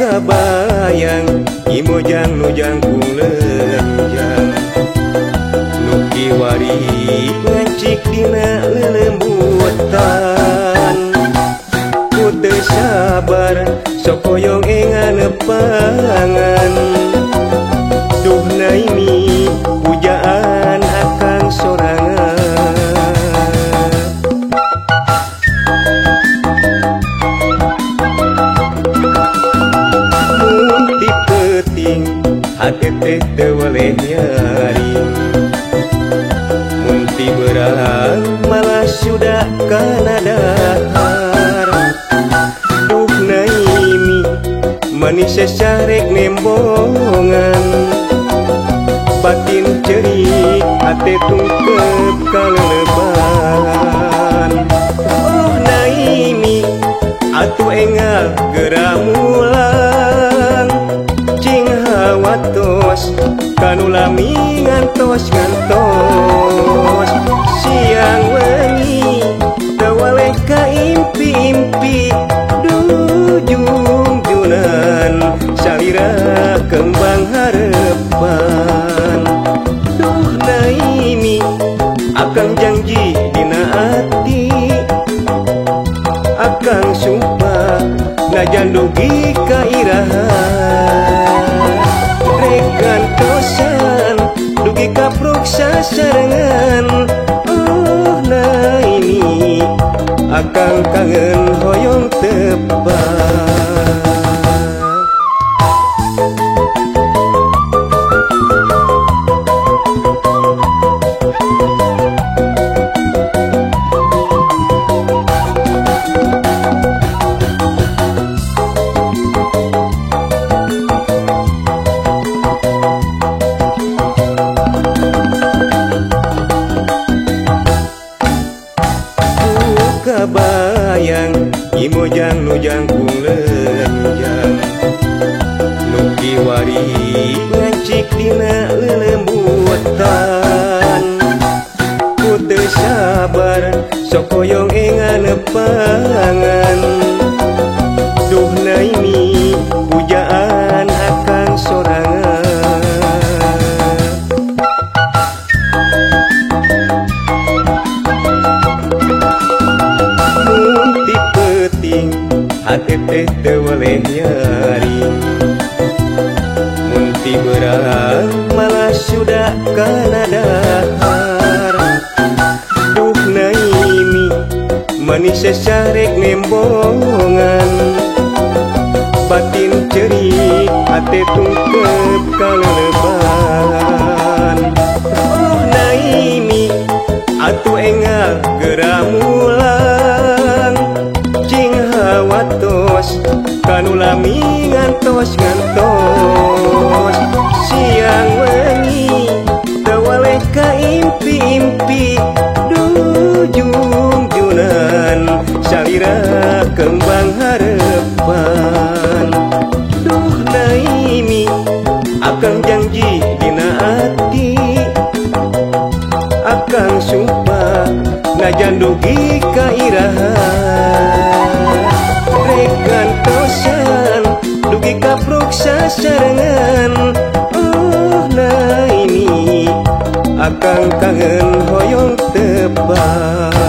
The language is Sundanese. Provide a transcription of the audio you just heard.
kabayang imojang nujang kulenjang nuki wari ngancik dina lelembutan ku teu sabar sok hoyong engan nepangan duh naimi pujaan akang sorangan munti peting hati teh teu waleh nyaring munti berang malah sudah kana dahar duh naimi manis sesarek nembongan batin cerik hati tungkep kaleleban oh naimi atuh engal geramulang cing hawatos kanu lami ngantos siang wengi tewaleh ka impi-impi dujung junan salira kembang harepan duh naimi akang janji dina ati akang sumpah najan dugi kairahan rekan tosan dugi kapruksa sarengan oh naimi akang kangen hoyong tebak kabayang imojang nujang kulenjang nuki wari ngancik dina lelembutan ku teu sabar sok hoyong engan nepangan duh naimi pujaan akang sorangan munti peting hati teh teu waleh nyaring munti berang malah sudah kana dahar duh naimi manis sesarek nembongan batin cerik hati tungkep kaleleban oh naimi atuh engal geramulang cing hawatos kanu lami ngantos siang wengi tewaleh ka impi-impi dujung junan salira kembang harepan duh naimi akang janji dina ati akang sumpah najan dugi kairahan rekan tosan dugi kapruksa sarengan oh naimi akang kangen hoyong tebak